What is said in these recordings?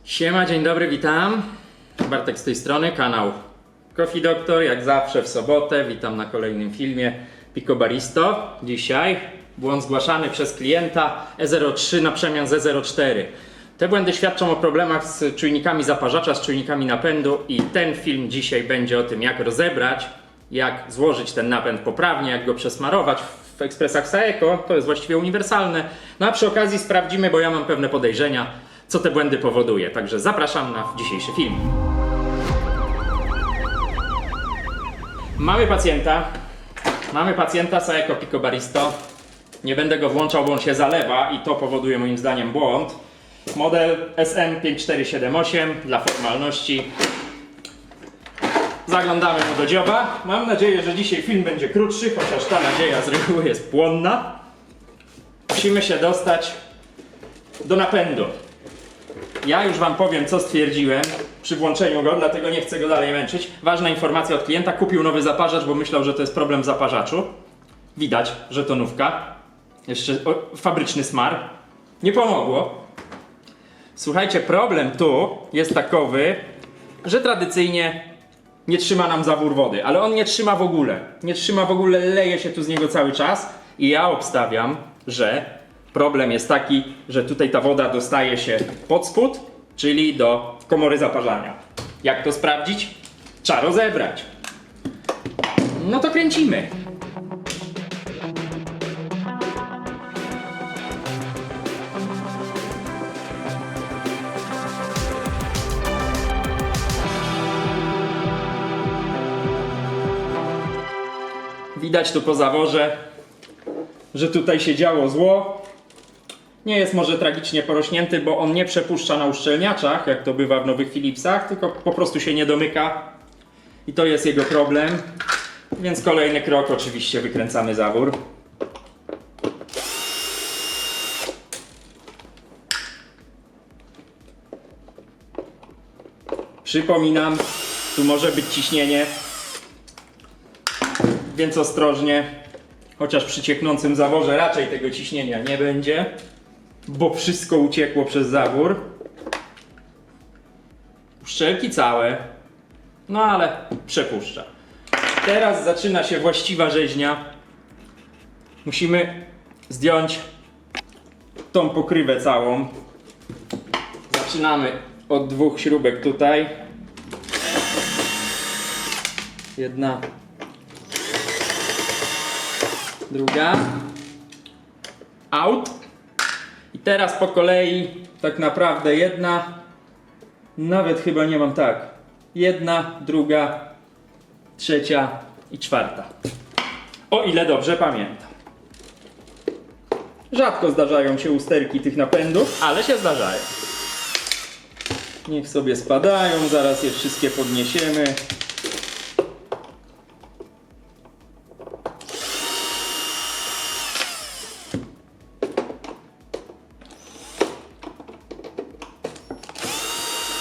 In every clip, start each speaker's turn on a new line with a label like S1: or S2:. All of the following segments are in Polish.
S1: Siema, dzień dobry, witam. Bartek z tej strony, kanał Coffee Doctor, jak zawsze w sobotę. Witam na kolejnym filmie Picobaristo. Dzisiaj błąd zgłaszany przez klienta E03 na przemian z E04. Te błędy świadczą o problemach z czujnikami zaparzacza, z czujnikami napędu i ten film dzisiaj będzie o tym, jak rozebrać, jak złożyć ten napęd poprawnie, jak go przesmarować w ekspresach Saeco. To jest właściwie uniwersalne. No a przy okazji sprawdzimy, bo ja mam pewne podejrzenia, co te błędy powoduje. Także zapraszam na dzisiejszy film. Mamy pacjenta Saeco Picobaristo. Nie będę go włączał, bo on się zalewa i to powoduje moim zdaniem błąd. Model SM5478 dla formalności. Zaglądamy mu do dzioba. Mam nadzieję, że dzisiaj film będzie krótszy, chociaż ta nadzieja z reguły jest płonna. Musimy się dostać do napędu. Ja już wam powiem, co stwierdziłem przy włączeniu go, dlatego nie chcę go dalej męczyć. Ważna informacja od klienta: kupił nowy zaparzacz, bo myślał, że to jest problem w zaparzaczu. Widać, że to nówka. Jeszcze fabryczny smar. Nie pomogło. Słuchajcie, problem tu jest takowy, że tradycyjnie nie trzyma nam zawór wody, ale on nie trzyma w ogóle. Nie trzyma w ogóle, leje się tu z niego cały czas i ja obstawiam, że problem jest taki, że tutaj ta woda dostaje się pod spód, czyli do komory zaparzania. Jak to sprawdzić? Trzeba rozebrać. No to kręcimy. Widać tu po zaworze, że tutaj się działo zło. Nie jest może tragicznie porośnięty, bo on nie przepuszcza na uszczelniaczach, jak to bywa w nowych Philipsach, tylko po prostu się nie domyka. I to jest jego problem. Więc kolejny krok, oczywiście wykręcamy zawór. Przypominam, tu może być ciśnienie, więc ostrożnie. Chociaż przy cieknącym zaworze raczej tego ciśnienia nie będzie, bo wszystko uciekło przez zawór. Uszczelki całe, no ale przepuszcza. Teraz zaczyna się właściwa rzeźnia. Musimy zdjąć tą pokrywę całą. Zaczynamy od dwóch śrubek tutaj. Jedna, druga, out. I teraz po kolei tak naprawdę jedna, nawet chyba nie mam tak, jedna, druga, trzecia i czwarta. O ile dobrze pamiętam. Rzadko zdarzają się usterki tych napędów, ale się zdarzają. Niech sobie spadają, zaraz je wszystkie podniesiemy.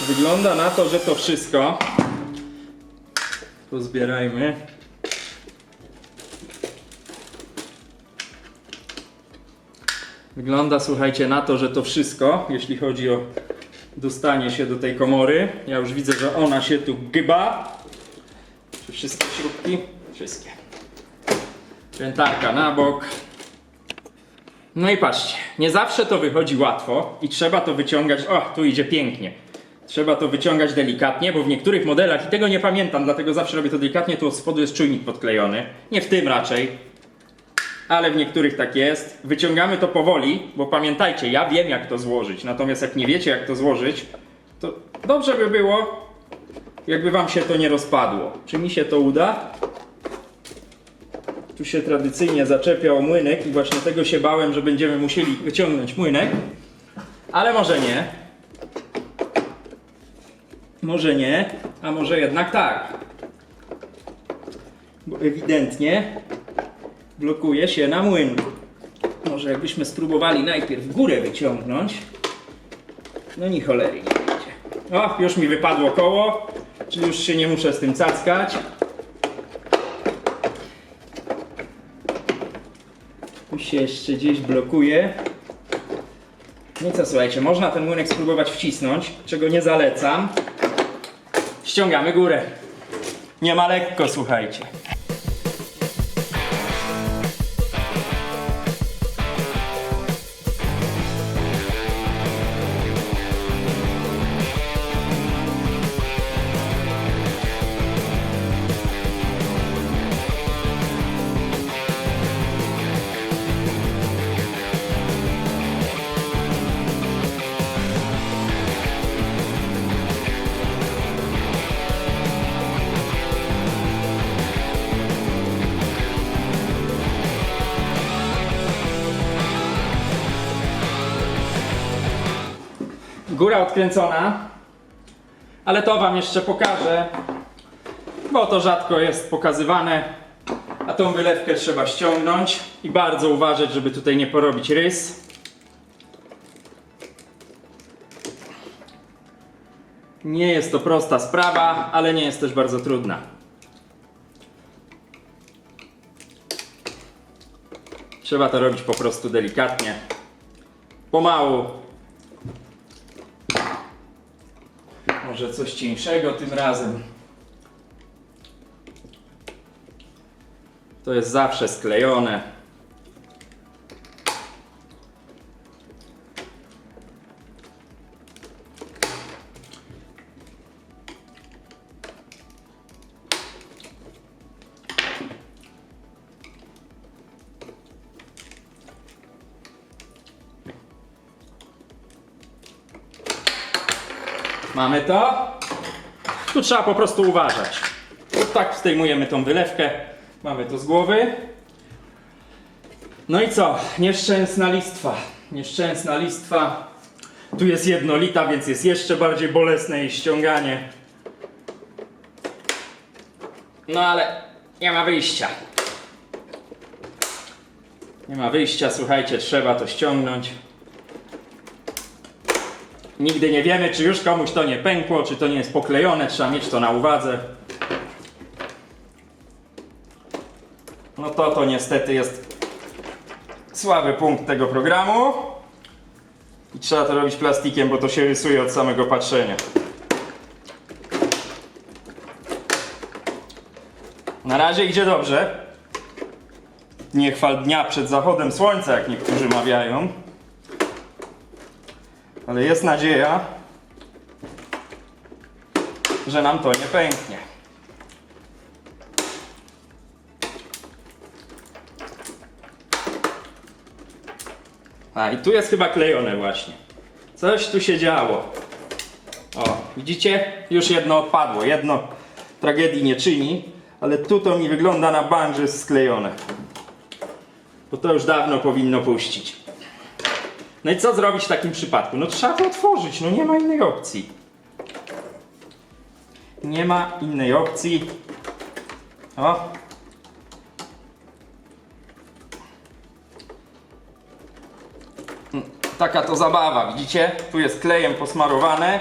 S1: Wygląda na to, że to wszystko. Pozbierajmy. Wygląda, słuchajcie, na to, że to wszystko, jeśli chodzi o dostanie się do tej komory. Ja już widzę, że ona się tu gyba. Czy wszystkie śrubki? Wszystkie. Krętarka na bok. No i patrzcie, nie zawsze to wychodzi łatwo i trzeba to wyciągać. O, tu idzie pięknie. Trzeba to wyciągać delikatnie, bo w niektórych modelach, i tego nie pamiętam, dlatego zawsze robię to delikatnie, tu od spodu jest czujnik podklejony. Nie w tym raczej, ale w niektórych tak jest. Wyciągamy to powoli, bo pamiętajcie, ja wiem, jak to złożyć. Natomiast jak nie wiecie, jak to złożyć, to dobrze by było, jakby wam się to nie rozpadło. Czy mi się to uda? Tu się tradycyjnie zaczepia o młynek i właśnie tego się bałem, że będziemy musieli wyciągnąć młynek. Ale może nie. Może nie, a może jednak tak. Bo ewidentnie blokuje się na młynku. Może jakbyśmy spróbowali najpierw górę wyciągnąć. No ni cholery nie będzie. O, już mi wypadło koło, czyli już się nie muszę z tym cackać. Tu się jeszcze gdzieś blokuje. No i co, słuchajcie, można ten młynek spróbować wcisnąć, czego nie zalecam. Ściągamy górę. Nie ma lekko, słuchajcie. Góra odkręcona, ale to wam jeszcze pokażę, bo to rzadko jest pokazywane, a tą wylewkę trzeba ściągnąć i bardzo uważać, żeby tutaj nie porobić rys. Nie jest to prosta sprawa, ale nie jest też bardzo trudna. Trzeba to robić po prostu delikatnie, pomału. Może coś cieńszego tym razem. To jest zawsze sklejone. Mamy to. Tu trzeba po prostu uważać. Tak zdejmujemy tą wylewkę. Mamy to z głowy. No i co? Nieszczęsna listwa. Nieszczęsna listwa. Tu jest jednolita, więc jest jeszcze bardziej bolesne jej ściąganie. No ale nie ma wyjścia. Nie ma wyjścia, słuchajcie, trzeba to ściągnąć. Nigdy nie wiemy, czy już komuś to nie pękło, czy to nie jest poklejone, trzeba mieć to na uwadze. No to niestety jest słaby punkt tego programu. I trzeba to robić plastikiem, bo to się rysuje od samego patrzenia. Na razie idzie dobrze. Nie chwal dnia przed zachodem słońca, jak niektórzy mawiają. Ale jest nadzieja, że nam to nie pęknie. A i tu jest chyba klejone właśnie. Coś tu się działo. O, widzicie? Już jedno odpadło. Jedno tragedii nie czyni, ale tu to mi wygląda na bank, że jest sklejone. Bo to już dawno powinno puścić. No i co zrobić w takim przypadku? No trzeba to otworzyć, no nie ma innej opcji. Nie ma innej opcji. O. Taka to zabawa, widzicie? Tu jest klejem posmarowane.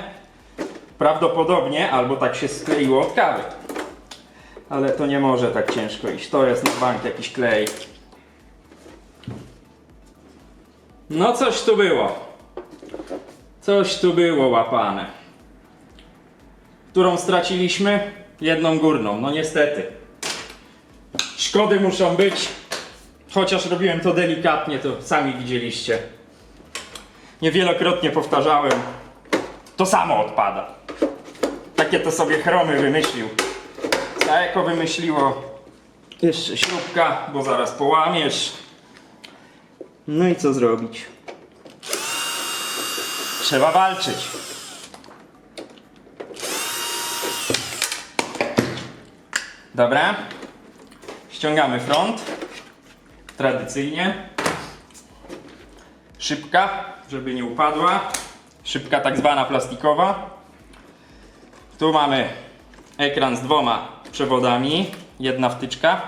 S1: Prawdopodobnie, albo tak się skleiło od kawy. Ale to nie może tak ciężko iść. To jest na bank jakiś klej. No coś tu było. Coś tu było łapane. Którą straciliśmy? Jedną górną, no niestety. Szkody muszą być. Chociaż robiłem to delikatnie, to sami widzieliście. Niewielokrotnie powtarzałem. To samo odpada. Takie to sobie Chromy wymyślił. Eko wymyśliło. Jeszcze śrubka, bo zaraz połamiesz. No i co zrobić? Trzeba walczyć. Dobra. Ściągamy front. Tradycyjnie. Szybka, żeby nie upadła. Szybka tak zwana plastikowa. Tu mamy ekran z dwoma przewodami. Jedna wtyczka.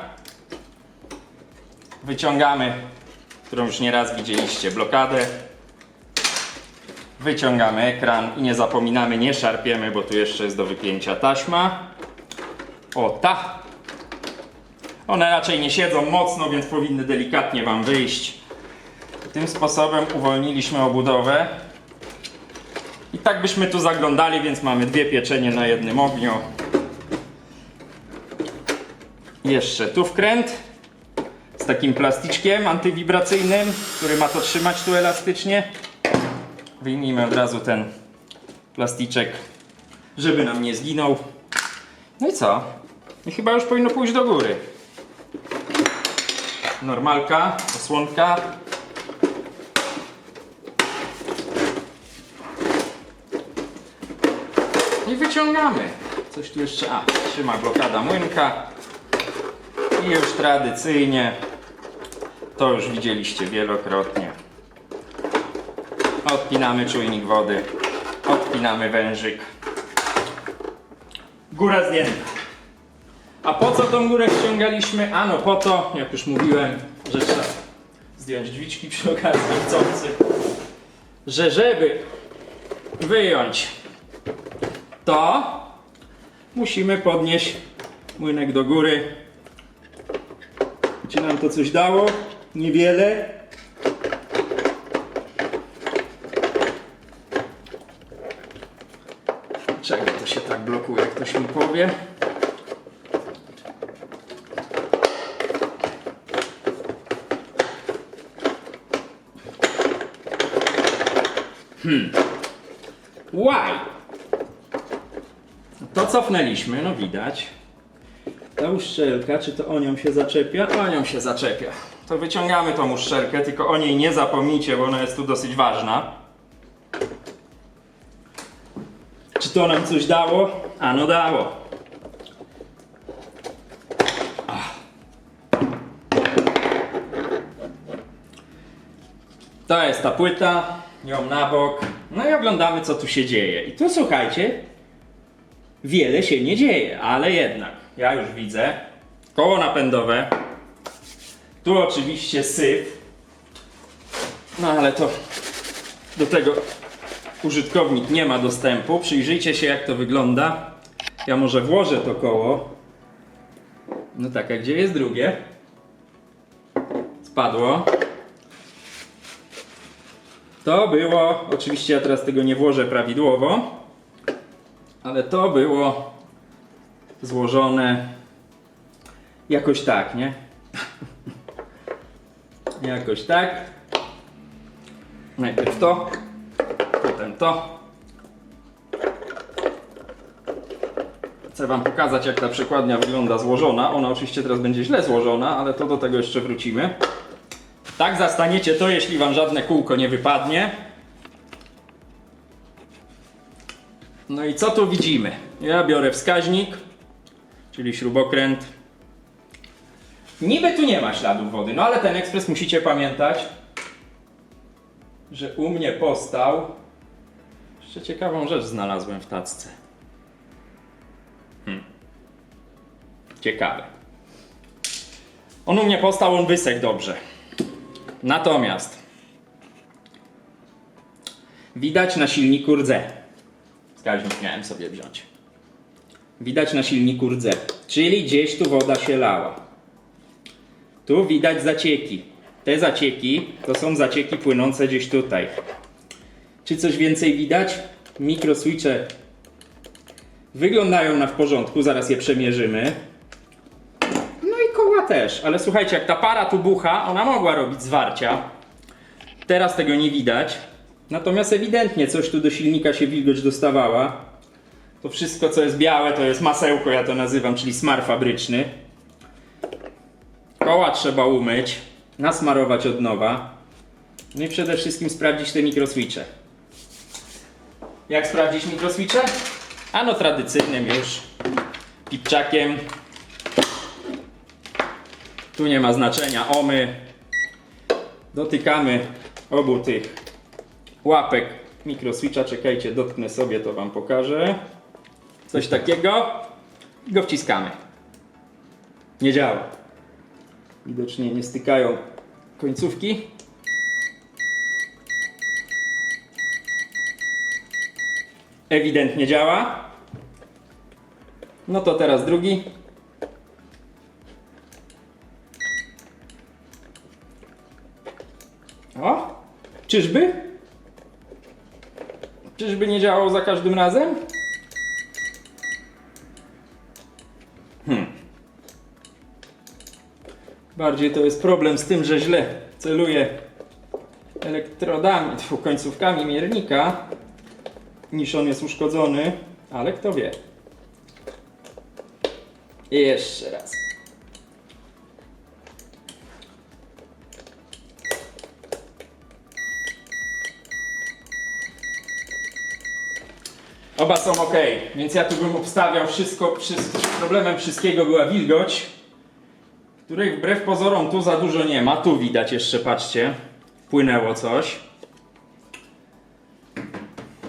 S1: Wyciągamy, którą już nieraz widzieliście, blokadę. Wyciągamy ekran i nie zapominamy, nie szarpiemy, bo tu jeszcze jest do wypięcia taśma. O ta! One raczej nie siedzą mocno, więc powinny delikatnie wam wyjść. Tym sposobem uwolniliśmy obudowę. I tak byśmy tu zaglądali, więc mamy 2 pieczenie na jednym ogniu. Jeszcze tu wkręt z takim plasticzkiem antywibracyjnym, który ma to trzymać tu elastycznie. Wyjmijmy od razu ten plasticzek, żeby nam nie zginął. No i co? I chyba już powinno pójść do góry. Normalka, osłonka. I wyciągamy. Coś tu jeszcze, trzyma blokada młynka. I już tradycyjnie, to już widzieliście wielokrotnie. Odpinamy czujnik wody, odpinamy wężyk. Góra zdjęta. A po co tą górę ściągaliśmy? Ano po to, jak już mówiłem, że trzeba zdjąć drzwiczki przy okazji chcący, że żeby wyjąć to, musimy podnieść młynek do góry. Czy nam to coś dało? Niewiele. Czego to się tak blokuje, ktoś mi powie? Why? To cofnęliśmy, no widać. Ta uszczelka, czy to o nią się zaczepia? O nią się zaczepia. To wyciągamy tą uszczelkę, tylko o niej nie zapomnijcie, bo ona jest tu dosyć ważna. Czy to nam coś dało? Ano dało. To jest ta płyta, ją na bok. No i oglądamy, co tu się dzieje. I tu słuchajcie, wiele się nie dzieje, ale jednak. Ja już widzę koło napędowe. Tu oczywiście syf. No ale to do tego użytkownik nie ma dostępu. Przyjrzyjcie się, jak to wygląda. Ja może włożę to koło. No tak, a gdzie jest drugie? Spadło. To było, oczywiście ja teraz tego nie włożę prawidłowo, ale to było złożone jakoś tak, nie? Jakoś tak. Najpierw to, potem to. Chcę wam pokazać, jak ta przekładnia wygląda złożona. Ona oczywiście teraz będzie źle złożona, ale to do tego jeszcze wrócimy. Tak zastaniecie to, jeśli wam żadne kółko nie wypadnie. No i co tu widzimy? Ja biorę wskaźnik, czyli śrubokręt. Niby tu nie ma śladów wody, no ale ten ekspres musicie pamiętać, że u mnie postał. Jeszcze ciekawą rzecz znalazłem w tacce. Ciekawe. On u mnie postał, on wysechł dobrze. Natomiast widać na silniku rdze. Wskaźnik miałem sobie wziąć. Widać na silniku rdze, czyli gdzieś tu woda się lała. Tu widać zacieki. Te zacieki to są zacieki płynące gdzieś tutaj. Czy coś więcej widać? Mikroswitche wyglądają na w porządku, zaraz je przemierzymy. No i koła też, ale słuchajcie, jak ta para tu bucha, ona mogła robić zwarcia. Teraz tego nie widać. Natomiast ewidentnie coś tu do silnika się wilgoć dostawała. To wszystko, co jest białe, to jest masełko, ja to nazywam, czyli smar fabryczny. Koła trzeba umyć, nasmarować od nowa. No i przede wszystkim sprawdzić te mikroswitche. Jak sprawdzić mikroswitche? Ano tradycyjnym już pipczakiem. Tu nie ma znaczenia, omy. Dotykamy obu tych łapek mikroswitcha. Czekajcie, dotknę sobie, to wam pokażę. Coś takiego. I go wciskamy. Nie działa. Widocznie nie stykają końcówki. Ewidentnie działa. No to teraz drugi. O! Czyżby? Czyżby nie działał za każdym razem? Bardziej to jest problem z tym, że źle celuję elektrodami, końcówkami miernika, niż on jest uszkodzony, ale kto wie. I jeszcze raz. Oba są ok, więc ja tu bym obstawiał wszystko, problemem wszystkiego była wilgoć, której wbrew pozorom tu za dużo nie ma. Tu widać jeszcze, patrzcie, płynęło coś.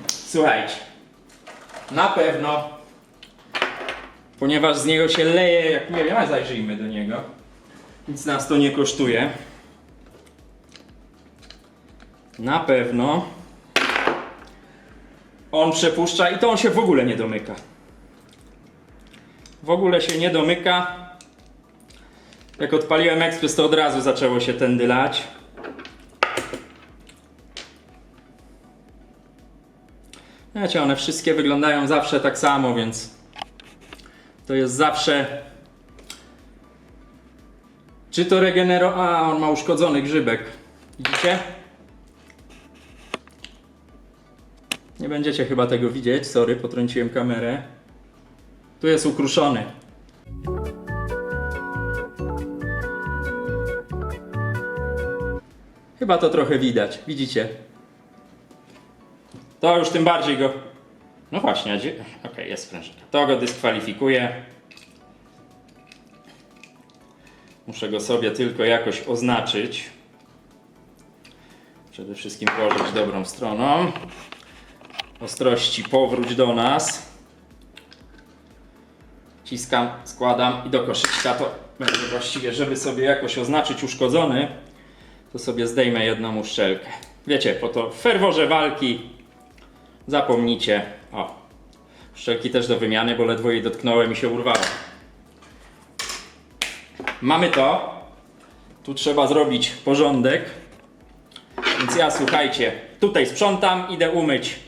S1: Słuchajcie, na pewno, ponieważ z niego się leje, jak nie wiem, ale zajrzyjmy do niego. Nic nas to nie kosztuje. Na pewno on przepuszcza i to on się w ogóle nie domyka. W ogóle się nie domyka. Jak odpaliłem ekspres, to od razu zaczęło się tędy lać. Wiecie, one wszystkie wyglądają zawsze tak samo, więc to jest zawsze... Czy to A, on ma uszkodzony grzybek. Widzicie? Nie będziecie chyba tego widzieć, sorry, potrąciłem kamerę. Tu jest ukruszony. Chyba to trochę widać, widzicie? To już tym bardziej go... No właśnie, okej, jest sprężyna. To go dyskwalifikuje. Muszę go sobie tylko jakoś oznaczyć. Przede wszystkim położyć dobrą stroną. Ostrości powróć do nas. Ciskam, składam i do koszyczka to będzie właściwie, żeby sobie jakoś oznaczyć uszkodzony, to sobie zdejmę jedną uszczelkę. Wiecie, po to w ferworze walki zapomnijcie. O, uszczelki też do wymiany, bo ledwo jej dotknąłem i się urwało. Mamy to. Tu trzeba zrobić porządek. Więc ja, słuchajcie, tutaj sprzątam, idę umyć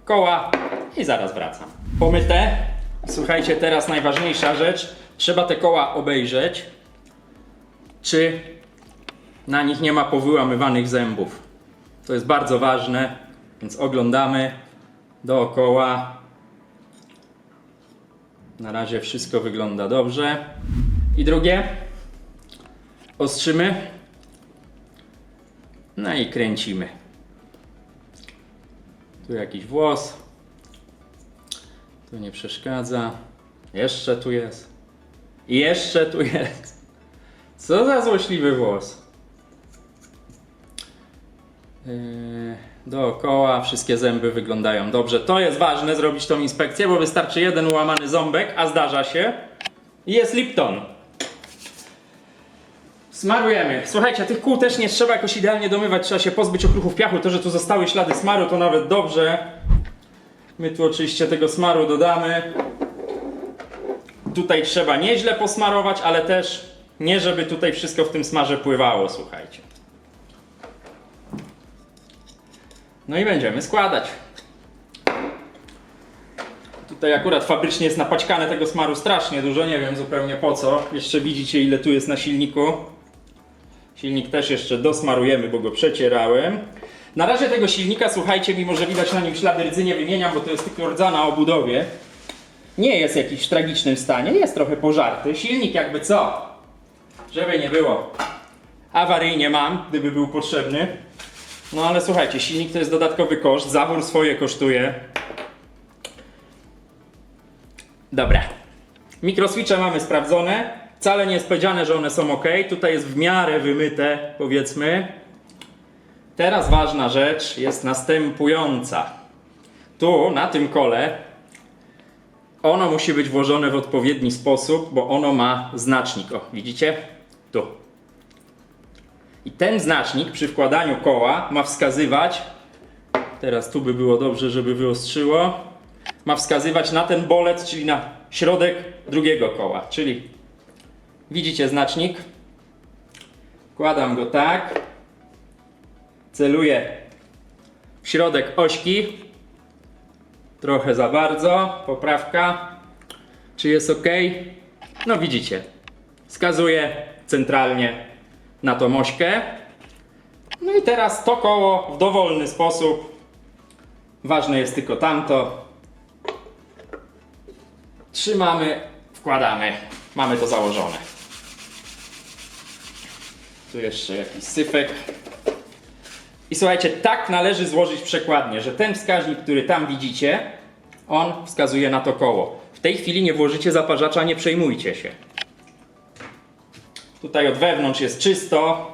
S1: koła i zaraz wracam. Pomyte. Słuchajcie, teraz najważniejsza rzecz. Trzeba te koła obejrzeć, czy na nich nie ma powyłamywanych zębów. To jest bardzo ważne, więc oglądamy dookoła. Na razie wszystko wygląda dobrze. I drugie. Ostrzymy. No i kręcimy. Tu jakiś włos. Tu nie przeszkadza. Jeszcze tu jest. I jeszcze tu jest. Co za złośliwy włos. Dookoła wszystkie zęby wyglądają dobrze. To jest ważne, zrobić tą inspekcję, bo wystarczy jeden ułamany ząbek, a zdarza się. I jest Lipton. Smarujemy. Słuchajcie, tych kół też nie trzeba jakoś idealnie domywać, trzeba się pozbyć okruchów piachu. To, że tu zostały ślady smaru, to nawet dobrze. My tu oczywiście tego smaru dodamy. Tutaj trzeba nieźle posmarować, ale też nie, żeby tutaj wszystko w tym smarze pływało, słuchajcie. No i będziemy składać. Tutaj akurat fabrycznie jest napaćkane tego smaru strasznie dużo, nie wiem zupełnie po co. Jeszcze widzicie, ile tu jest na silniku. Silnik też jeszcze dosmarujemy, bo go przecierałem. Na razie tego silnika, słuchajcie, mimo że widać na nim ślady rdzy, nie wymieniam, bo to jest tylko rdza na obudowie. Nie jest jakiś w tragicznym stanie, jest trochę pożarty. Silnik jakby co? Żeby nie było. Awaryjnie mam, gdyby był potrzebny. No ale słuchajcie, silnik to jest dodatkowy koszt, zawór swoje kosztuje. Dobra. Mikroswitche mamy sprawdzone. Wcale nie jest powiedziane, że one są ok. Tutaj jest w miarę wymyte, powiedzmy. Teraz ważna rzecz jest następująca. Tu, na tym kole, ono musi być włożone w odpowiedni sposób, bo ono ma znacznik. O, widzicie? Tu. I ten znacznik przy wkładaniu koła ma wskazywać, teraz tu by było dobrze, żeby wyostrzyło, ma wskazywać na ten bolec, czyli na środek drugiego koła. Czyli widzicie znacznik? Wkładam go tak, celuję środek ośki. Trochę za bardzo, poprawka. Czy jest ok? No widzicie, wskazuje centralnie na tą ośkę. No i teraz to koło w dowolny sposób. Ważne jest tylko tamto. Trzymamy, wkładamy. Mamy to założone. Tu jeszcze jakiś syfek. I słuchajcie, tak należy złożyć przekładnię, że ten wskaźnik, który tam widzicie, on wskazuje na to koło. W tej chwili nie włożycie zaparzacza, nie przejmujcie się. Tutaj od wewnątrz jest czysto,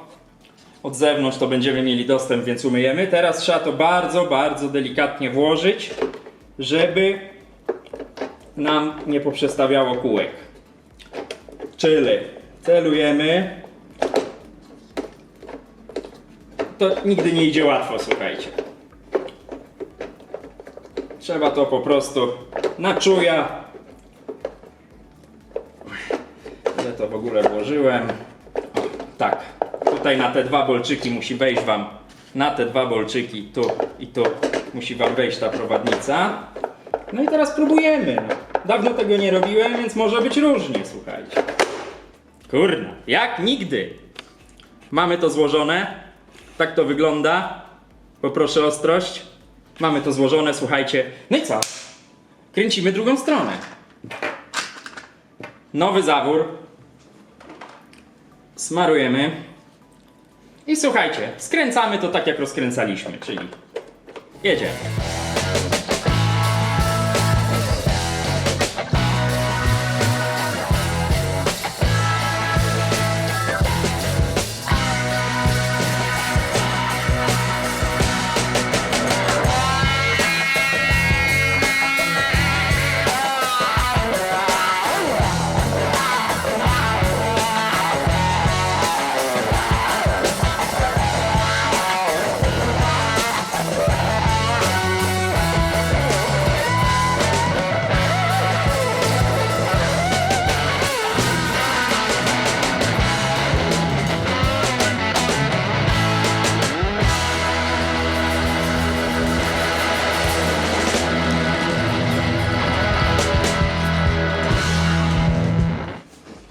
S1: od zewnątrz to będziemy mieli dostęp, więc umyjemy. Teraz trzeba to bardzo, bardzo delikatnie włożyć, żeby nam nie poprzestawiało kółek. Czyli celujemy. To nigdy nie idzie łatwo, słuchajcie. Trzeba to po prostu na czuja. Ile to w ogóle włożyłem? O, tak. Tutaj na te dwa bolczyki musi wejść wam. Na te dwa bolczyki, tu i tu, musi wam wejść ta prowadnica. No i teraz próbujemy. No. Dawno tego nie robiłem, więc może być różnie, słuchajcie. Kurna, jak nigdy. Mamy to złożone. Tak to wygląda. Poproszę o ostrość. Mamy to złożone, słuchajcie. No i co? Kręcimy drugą stronę. Nowy zawór. Smarujemy. I słuchajcie, skręcamy to tak jak rozkręcaliśmy, czyli jedziemy.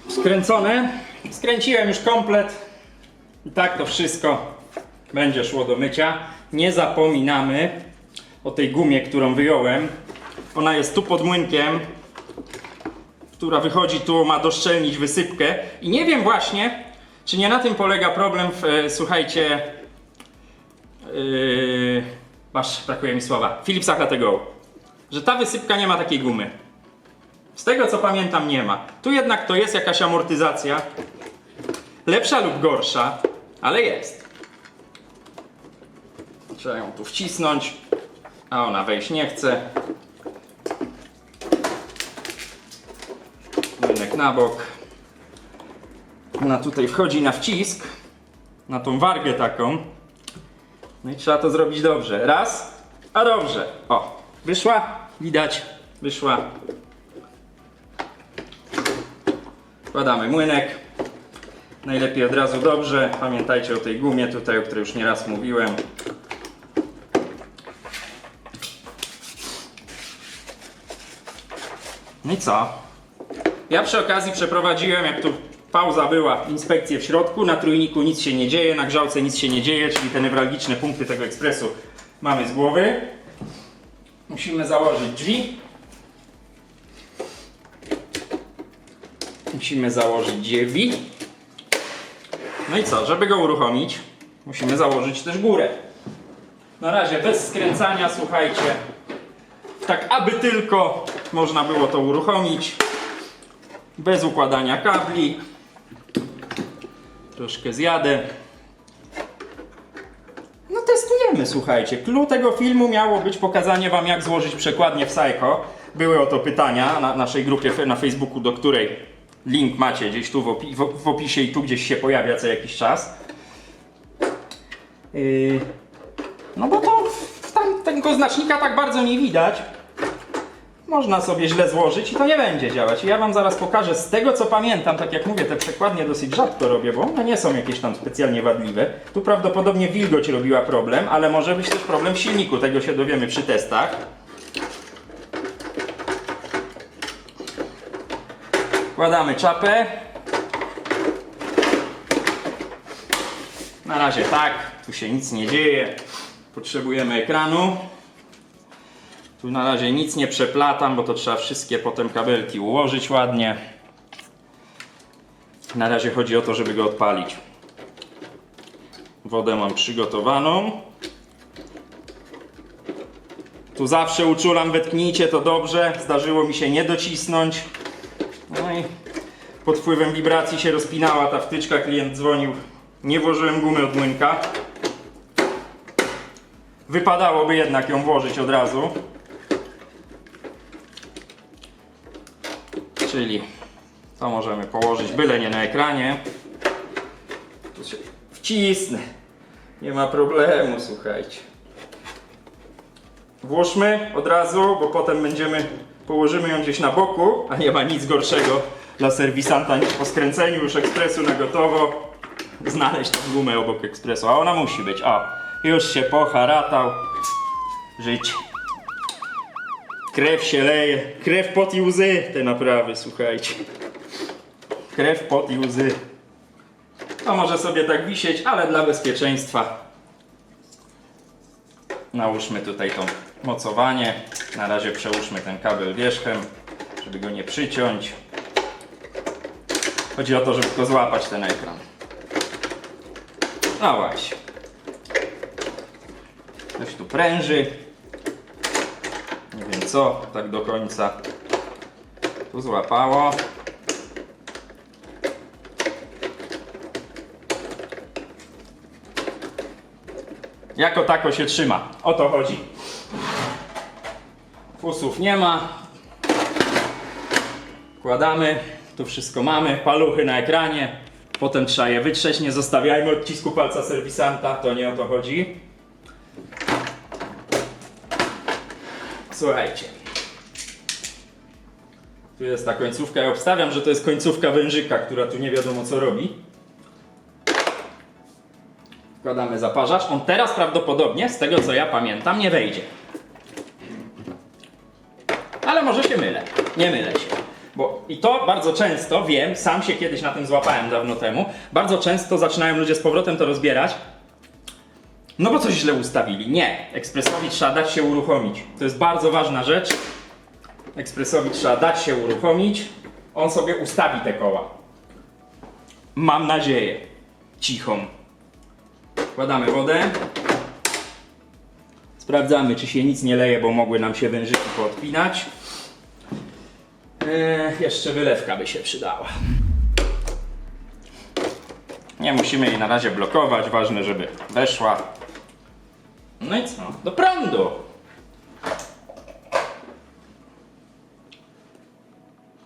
S1: Skręcone. Skręciłem już komplet. I tak to wszystko będzie szło do mycia. Nie zapominamy o tej gumie, którą wyjąłem. Ona jest tu pod młynkiem, która wychodzi tu, ma doszczelnić wysypkę. I nie wiem właśnie, czy nie na tym polega problem w, słuchajcie, brakuje mi słowa, Philipsach Latego, że ta wysypka nie ma takiej gumy. Z tego co pamiętam nie ma. Tu jednak to jest jakaś amortyzacja. Lepsza lub gorsza, ale jest. Trzeba ją tu wcisnąć, a ona wejść nie chce. Młynek na bok. Ona tutaj wchodzi na wcisk, na tą wargę taką. No i trzeba to zrobić dobrze. Raz, a dobrze. O, wyszła, widać, wyszła. Wkładamy młynek. Najlepiej od razu dobrze. Pamiętajcie o tej gumie tutaj, o której już nieraz mówiłem. No i co? Ja przy okazji przeprowadziłem, jak tu pauza była, inspekcję w środku. Na trójniku nic się nie dzieje, na grzałce nic się nie dzieje, czyli te newralgiczne punkty tego ekspresu mamy z głowy. Musimy założyć drzwi. Musimy założyć drzwi. No i co? Żeby go uruchomić, musimy założyć też górę. Na razie bez skręcania, słuchajcie. Tak, aby tylko można było to uruchomić. Bez układania kabli. Troszkę zjadę. No testujemy, słuchajcie. Clue tego filmu miało być pokazanie wam, jak złożyć przekładnię w Saeco. Były o to pytania na naszej grupie na Facebooku, do której link macie gdzieś tu w opisie i tu gdzieś się pojawia co jakiś czas. No bo to tam tego znacznika tak bardzo nie widać. można sobie źle złożyć i to nie będzie działać. I ja wam zaraz pokażę z tego, co pamiętam. Tak jak mówię, te przekładnie dosyć rzadko robię, bo one nie są jakieś tam specjalnie wadliwe. Tu prawdopodobnie wilgoć robiła problem, ale może być też problem w silniku. Tego się dowiemy przy testach. Wkładamy czapę. Na razie tak, tu się nic nie dzieje. Potrzebujemy ekranu. Tu na razie nic nie przeplatam, bo to trzeba wszystkie potem kabelki ułożyć ładnie. Na razie chodzi o to, żeby go odpalić. Wodę mam przygotowaną. Tu zawsze uczulam, wetknijcie to dobrze. Zdarzyło mi się nie docisnąć. No i pod wpływem wibracji się rozpinała ta wtyczka, klient dzwonił. Nie włożyłem gumy od młynka. Wypadałoby jednak ją włożyć od razu. Czyli to możemy położyć, byle nie na ekranie. Tu się wcisnę. Nie ma problemu, słuchajcie. Włóżmy od razu, bo potem położymy ją gdzieś na boku, a nie ma nic gorszego dla serwisanta niż po skręceniu już ekspresu na gotowo znaleźć tą gumę obok ekspresu, a ona musi być. O, już się poharatał. Życie. Krew się leje. Krew, pot i łzy te naprawy, słuchajcie. Krew, pot i łzy. To może sobie tak wisieć, ale dla bezpieczeństwa nałóżmy tutaj to mocowanie. Na razie przełóżmy ten kabel wierzchem, żeby go nie przyciąć. Chodzi o to, żeby tylko złapać ten ekran. No właśnie. Coś tu pręży. Nie wiem co, tak do końca. Tu złapało. Jako tako się trzyma. O to chodzi. Fusów nie ma. Wkładamy. Tu wszystko mamy. Paluchy na ekranie. Potem trzeba je wytrzeć. Nie zostawiajmy odcisku palca serwisanta. To nie o to chodzi. Słuchajcie. Tu jest ta końcówka. Ja obstawiam, że to jest końcówka wężyka, która tu nie wiadomo co robi. Wkładamy zaparzacz. On teraz prawdopodobnie, z tego co ja pamiętam, nie wejdzie. Ale może się mylę. Nie mylę się. Bo i to bardzo często, wiem, sam się kiedyś na tym złapałem dawno temu, bardzo często zaczynają ludzie z powrotem to rozbierać. No bo coś źle ustawili. Nie. Ekspresowi trzeba dać się uruchomić. To jest bardzo ważna rzecz. Ekspresowi trzeba dać się uruchomić. On sobie ustawi te koła. Mam nadzieję. Cichą. Wkładamy wodę. Sprawdzamy, czy się nic nie leje, bo mogły nam się wężyki poodpinać. Jeszcze wylewka by się przydała. Nie musimy jej na razie blokować. Ważne, żeby weszła. No i co? Do prądu!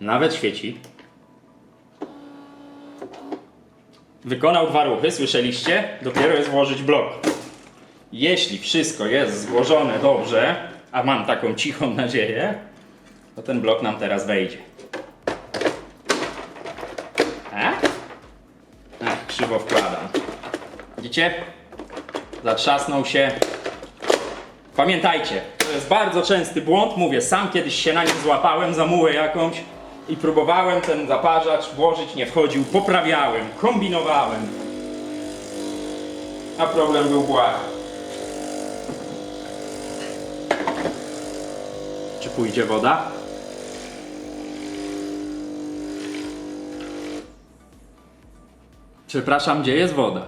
S1: Nawet świeci. Wykonał 2 ruchy, słyszeliście? Dopiero jest włożyć blok. Jeśli wszystko jest złożone dobrze, a mam taką cichą nadzieję, to ten blok nam teraz wejdzie. Krzywo wkładam. Widzicie? Zatrzasnął się. Pamiętajcie, to jest bardzo częsty błąd. Mówię, sam kiedyś się na nim złapałem, za mułę jakąś i próbowałem ten zaparzacz włożyć, nie wchodził. Poprawiałem, kombinowałem. A problem był błahy. Czy pójdzie woda? Przepraszam, gdzie jest woda?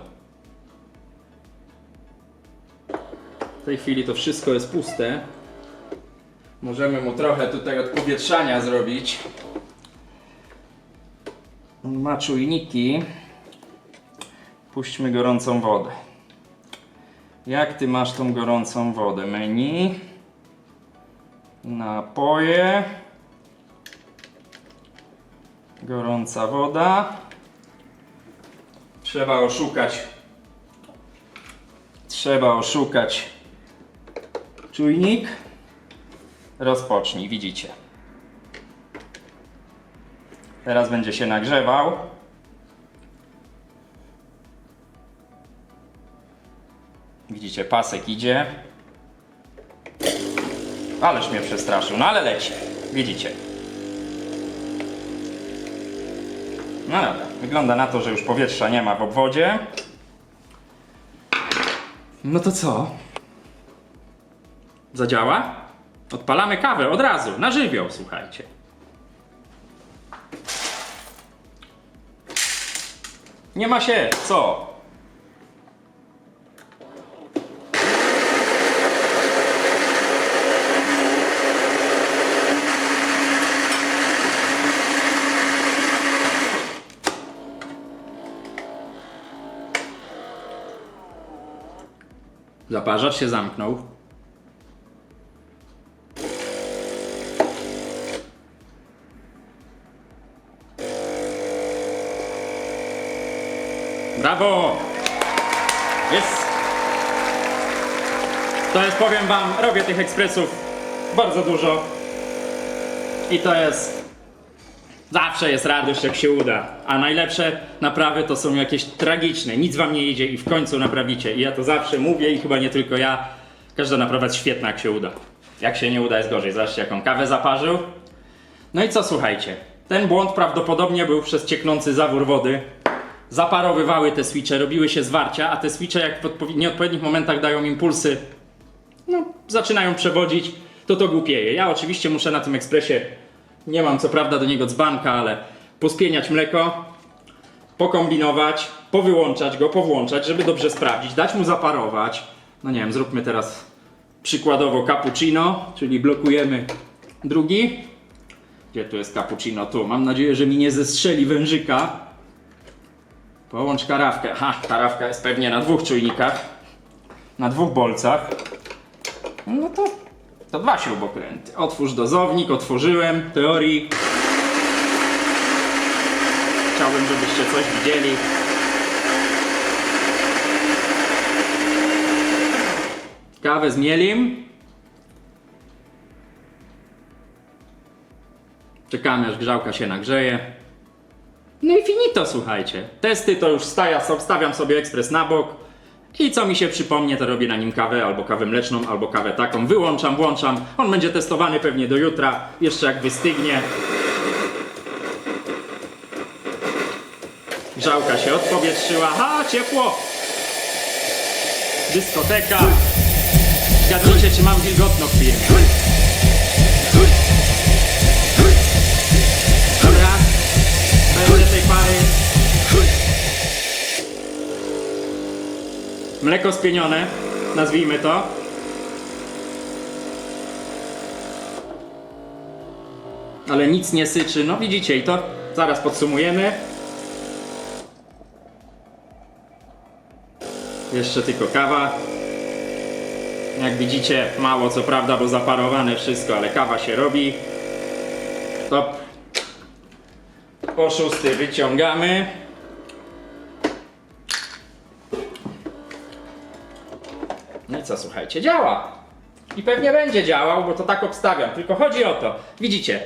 S1: W tej chwili to wszystko jest puste. Możemy mu trochę tutaj odpowietrzania zrobić. On ma czujniki. Puśćmy gorącą wodę. Jak ty masz tą gorącą wodę? Menu. Napoje. Gorąca woda. Trzeba oszukać czujnik. Rozpocznij, widzicie. Teraz będzie się nagrzewał. Widzicie, pasek idzie. Ależ mnie przestraszył, no ale leci. Widzicie. No dobra, wygląda na to, że już powietrza nie ma w obwodzie. No to co? Zadziała? Odpalamy kawę od razu, na żywioł, słuchajcie. Nie ma się co. Zaparzacz się zamknął. Brawo! Jest! To jest, powiem wam, robię tych ekspresów bardzo dużo. I to jest... Zawsze jest radość, jak się uda. A najlepsze naprawy to są jakieś tragiczne. Nic wam nie idzie i w końcu naprawicie. I ja to zawsze mówię i chyba nie tylko ja. Każda naprawa jest świetna, jak się uda. Jak się nie uda, jest gorzej. Zobaczcie, jaką kawę zaparzył. No i co, słuchajcie. Ten błąd prawdopodobnie był przez cieknący zawór wody. Zaparowywały te switche, robiły się zwarcia, a te switche, jak w nieodpowiednich momentach dają impulsy, no, zaczynają przewodzić, to głupieje. Ja oczywiście muszę na tym ekspresie, nie mam co prawda do niego dzbanka, ale pospieniać mleko, pokombinować, powyłączać go, powłączać, żeby dobrze sprawdzić, dać mu zaparować. No nie wiem, zróbmy teraz przykładowo cappuccino, czyli blokujemy drugi. Gdzie tu jest cappuccino? Tu. Mam nadzieję, że mi nie zestrzeli wężyka. Połącz karawkę. Aha, karawka jest pewnie na 2 czujnikach. Na 2 bolcach. No to 2 śrubokręty. Otwórz dozownik, otworzyłem. Teorii. Chciałbym, żebyście coś widzieli. Kawę zmielim. Czekamy, aż grzałka się nagrzeje. No i finito, słuchajcie. Testy to już stawiam sobie ekspres na bok. I co mi się przypomnie, to robię na nim kawę, albo kawę mleczną, albo kawę taką. Wyłączam, włączam. On będzie testowany pewnie do jutra. Jeszcze jak wystygnie. Grzałka się odpowietrzyła. Ha, ciepło! Dyskoteka. Zgadnijcie, czy mam wilgotno w firmie. Dobra. Będę tej pary. Mleko spienione, nazwijmy to. Ale nic nie syczy. No widzicie, i to zaraz podsumujemy. Jeszcze tylko kawa. Jak widzicie, mało co prawda, bo zaparowane wszystko, ale kawa się robi. Top. Po 6 wyciągamy. No i co, słuchajcie, działa. I pewnie będzie działał, bo to tak obstawiam. Tylko chodzi o to, widzicie,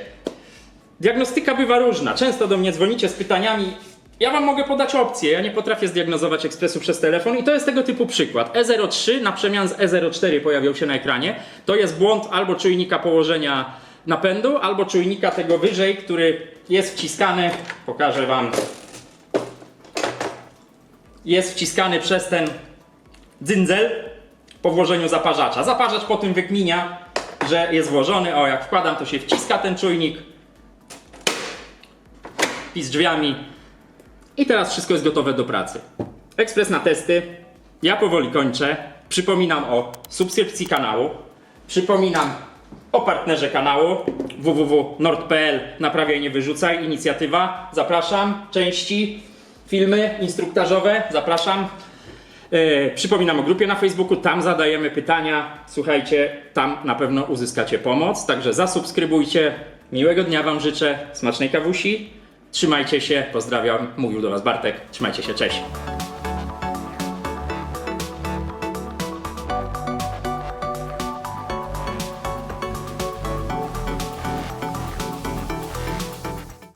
S1: diagnostyka bywa różna. Często do mnie dzwonicie z pytaniami. Ja wam mogę podać opcję. Ja nie potrafię zdiagnozować ekspresu przez telefon i to jest tego typu przykład. E03 na przemian z E04 pojawiał się na ekranie. To jest błąd albo czujnika położenia napędu, albo czujnika tego wyżej, który jest wciskany. Pokażę wam. Jest wciskany przez ten dzyndzel po włożeniu zaparzacza. Zaparzacz po tym wykminia, że jest włożony. O, jak wkładam, to się wciska ten czujnik. I z drzwiami. I teraz wszystko jest gotowe do pracy. Ekspres na testy. Ja powoli kończę. Przypominam o subskrypcji kanału. Przypominam o partnerze kanału www.nord.pl. Naprawiaj, nie wyrzucaj. Inicjatywa. Zapraszam. Części, filmy instruktażowe. Zapraszam. Przypominam o grupie na Facebooku. Tam zadajemy pytania. Słuchajcie, tam na pewno uzyskacie pomoc. Także zasubskrybujcie. Miłego dnia wam życzę. Smacznej kawusi. Trzymajcie się, pozdrawiam, mówił do was Bartek, trzymajcie się, cześć.